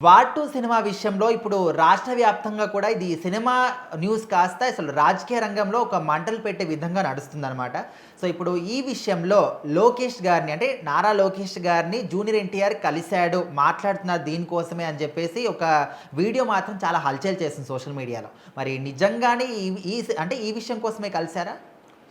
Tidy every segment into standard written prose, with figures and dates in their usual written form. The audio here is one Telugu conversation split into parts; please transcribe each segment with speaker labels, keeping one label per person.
Speaker 1: వార్ 2 సినిమా విషయంలో ఇప్పుడు రాష్ట్ర వ్యాప్తంగా కూడా ఇది సినిమా న్యూస్ కాస్త అసలు రాజకీయ రంగంలో ఒక మంటలు పెట్టే విధంగా నడుస్తుందనమాట. సో, ఇప్పుడు ఈ విషయంలో లోకేష్ గారిని అంటే నారా లోకేష్ గారిని జూనియర్ ఎన్టీఆర్ కలిసాడు, మాట్లాడుతున్నారు దీనికోసమే అని చెప్పేసి ఒక వీడియో మాత్రం చాలా హల్చల్ చేసింది సోషల్ మీడియాలో. మరి నిజంగానే ఈ ఈ అంటే ఈ విషయం కోసమే కలిసారా?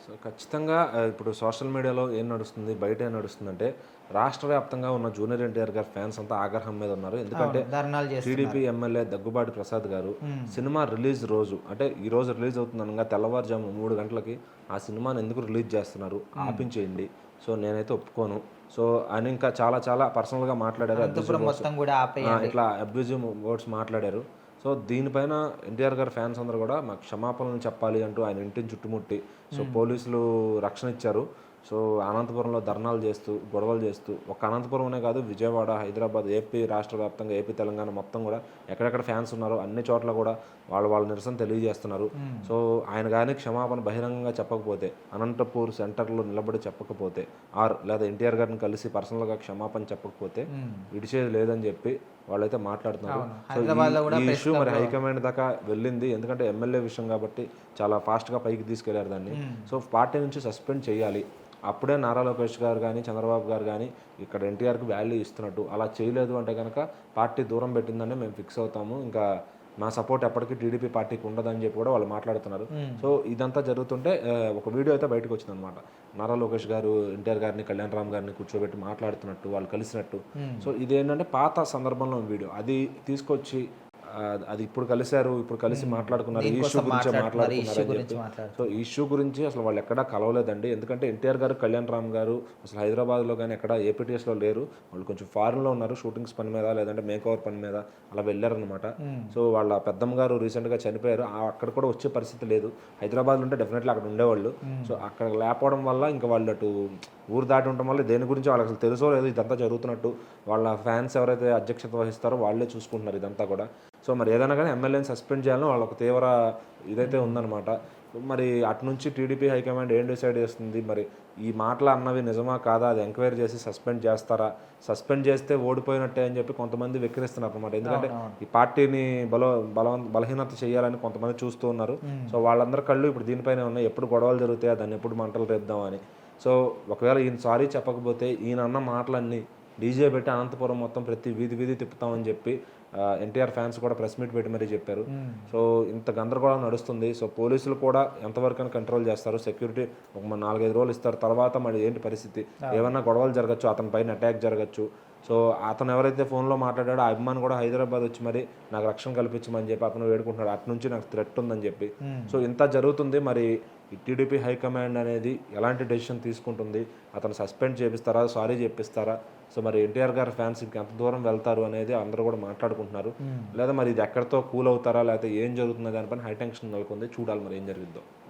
Speaker 2: సో ఖచ్చితంగా ఇప్పుడు సోషల్ మీడియాలో ఏం నడుస్తుంది, బయట ఏం నడుస్తుందంటే రాష్ట్ర వ్యాప్తంగా ఉన్న జూనియర్ ఎన్టీఆర్ గారి ఫ్యాన్స్ అంతా ఆగ్రహం మీద ఉన్నారు. ఎందుకంటే
Speaker 1: ధర్నాలు చేస్తున్నారు.
Speaker 2: టీడీపీ ఎమ్మెల్యే దగ్గుబాటి ప్రసాద్ గారు సినిమా రిలీజ్ రోజు అంటే ఈ రోజు రిలీజ్ అవుతుందనగా తెల్లవారుజాము 3 గంటలకి ఆ సినిమాని ఎందుకు రిలీజ్ చేస్తున్నారు, ఆపించేయండి, సో నేనైతే ఒప్పుకోను, సో అని ఇంకా చాలా చాలా పర్సనల్గా మాట్లాడారు. ఇట్లా అబ్యూజివ్ వర్డ్స్ మాట్లాడారు. సో దీనిపైన ఎన్టీఆర్ గారి ఫ్యాన్స్ అందరూ కూడా మాకు క్షమాపణలు చెప్పాలి అంటూ ఆయన ఇంటిని చుట్టుముట్టి సో పోలీసులు రక్షణ ఇచ్చారు. సో అనంతపురంలో ధర్నాలు చేస్తూ గొడవలు చేస్తూ ఒక అనంతపురంనే కాదు, విజయవాడ, హైదరాబాద్, ఏపీ రాష్ట్ర వ్యాప్తంగా, ఏపీ తెలంగాణ మొత్తం కూడా ఎక్కడెక్కడ ఫ్యాన్స్ ఉన్నారో అన్ని చోట్ల కూడా వాళ్ళ నిరసన తెలియజేస్తున్నారు. సో ఆయన కానీ క్షమాపణ బహిరంగంగా చెప్పకపోతే, అనంతపూర్ సెంటర్లో నిలబడి చెప్పకపోతే, లేదా ఎన్టీఆర్ గారిని కలిసి పర్సనల్గా క్షమాపణ చెప్పకపోతే విడిచేది లేదని చెప్పి వాళ్ళైతే మాట్లాడుతున్నారు. సో ఈ ఇష్యూ మరి హైకమాండ్ దాకా వెళ్ళింది. ఎందుకంటే ఎమ్మెల్యే విషయం కాబట్టి చాలా ఫాస్ట్గా పైకి తీసుకెళ్లారు దాన్ని. సో పార్టీ నుంచి సస్పెండ్ చేయాలి, అప్పుడే నారా లోకేష్ గారు కానీ చంద్రబాబు గారు కానీ ఇక్కడ ఎన్టీఆర్కి వాల్యూ ఇస్తున్నట్టు. అలా చేయలేదు అంటే కనుక పార్టీ దూరం పెట్టిందని మేము ఫిక్స్ అవుతాము, ఇంకా మా సపోర్ట్ ఎప్పటికీ టీడీపీ పార్టీకి ఉండదని చెప్పి కూడా వాళ్ళు మాట్లాడుతున్నారు. సో ఇదంతా జరుగుతుంటే ఒక వీడియో అయితే బయటకు వచ్చింది అనమాట. నారా లోకేష్ గారు ఎన్టీఆర్ గారిని, కళ్యాణ్ రామ్ గారిని కూర్చోబెట్టి మాట్లాడుతున్నట్టు, వాళ్ళు కలిసినట్టు. సో ఇదేంటంటే పాత సందర్భంలో వీడియో అది తీసుకొచ్చి అది ఇప్పుడు కలిశారు, ఇప్పుడు కలిసి మాట్లాడుకున్నారు, ఈ ఇష్యూ గురించి మాట్లాడుకున్నారు. సో ఈ ఇష్యూ గురించి అసలు వాళ్ళు ఎక్కడా కలవలేదండి. ఎందుకంటే ఎన్టీఆర్ గారు, కళ్యాణ్ రామ్ గారు అసలు హైదరాబాద్లో కానీ ఎక్కడ ఏపీటీఎస్లో లేరు. వాళ్ళు కొంచెం ఫారెన్లో ఉన్నారు, షూటింగ్స్ పని మీద లేదంటే మేకఓవర్ పని మీద అలా వెళ్ళారనమాట. సో వాళ్ళ పెద్దమ్మ గారు రీసెంట్గా చనిపోయారు, అక్కడ కూడా వచ్చే పరిస్థితి లేదు. హైదరాబాద్లో ఉంటే డెఫినెట్లీ అక్కడ ఉండేవాళ్ళు. సో అక్కడ లేకపోవడం వల్ల ఇంకా వాళ్ళు అటు ఊరు దాటి ఉండటం వల్ల దేని గురించి వాళ్ళకి అసలు తెలుసో లేదు ఇదంతా జరుగుతున్నట్టు. వాళ్ళ ఫ్యాన్స్ ఎవరైతే అధ్యక్షత వహిస్తారో వాళ్ళే చూసుకుంటున్నారు ఇదంతా కూడా. సో మరి ఏదైనా కానీ ఎమ్మెల్యేని సస్పెండ్ చేయాలని వాళ్ళ ఒక తీవ్ర ఇదైతే ఉందన్నమాట. మరి అటు నుంచి టీడీపీ హైకమాండ్ ఏం డిసైడ్ చేస్తుంది, మరి ఈ మాటలు అన్నవి నిజమా కాదా, అది ఎంక్వైరీ చేసి సస్పెండ్ చేస్తారా, సస్పెండ్ చేస్తే ఓడిపోయినట్టే అని చెప్పి కొంతమంది వెక్కిరిస్తున్నారు అనమాట. ఎందుకంటే ఈ పార్టీని బలహీనత చేయాలని కొంతమంది చూస్తూ ఉన్నారు. సో వాళ్ళందరి కళ్ళు ఇప్పుడు దీనిపైనే ఉన్నాయి, ఎప్పుడు గొడవలు జరుగుతాయో దాన్ని ఎప్పుడు మంటలు రేద్దామని. సో ఒకవేళ ఈయన సారీ చెప్పకపోతే ఈయన అన్న మాటలన్నీ డీజే పెట్టి అనంతపురం మొత్తం ప్రతి వీధి తిప్పుతామని చెప్పి ఎన్టీఆర్ ఫ్యాన్స్ కూడా ప్రెస్ మీట్ పెట్టి మరీ చెప్పారు. సో ఇంత గందరగోళం నడుస్తుంది. సో పోలీసులు కూడా ఎంతవరకు కంట్రోల్ చేస్తారు, సెక్యూరిటీ ఒక 4-5 రోజులు ఇస్తారు, తర్వాత మరి ఏంటి పరిస్థితి, ఏమన్నా గొడవలు జరగచ్చు, అతని పైన అటాక్ జరగచ్చు. సో అతను ఎవరైతే ఫోన్లో మాట్లాడాడో ఆ అభిమాని కూడా హైదరాబాద్ వచ్చి మరి నాకు రక్షణ కల్పించమని చెప్పి అతను వేడుకుంటున్నాడు, అటు నుంచి నాకు థ్రెట్ ఉందని చెప్పి. సో ఇంత జరుగుతుంది. మరి ఈ టీడీపీ హైకమాండ్ అనేది ఎలాంటి డెసిషన్ తీసుకుంటుంది, అతను సస్పెండ్ చేపిస్తారా, సారీ చెప్పిస్తారా, సో మరి ఎన్టీఆర్ గారి ఫ్యాన్స్ ఇంక ఎంత దూరం వెళ్తారు అనేది అందరూ కూడా మాట్లాడుకుంటున్నారు. లేదా మరి ఇది ఎక్కడితో కూల్ అవుతారా, లేకపోతే ఏం జరుగుతుంది దానిపైన హై టెన్షన్ నెలకొంది. చూడాలి మరి ఏం జరిగిద్దో.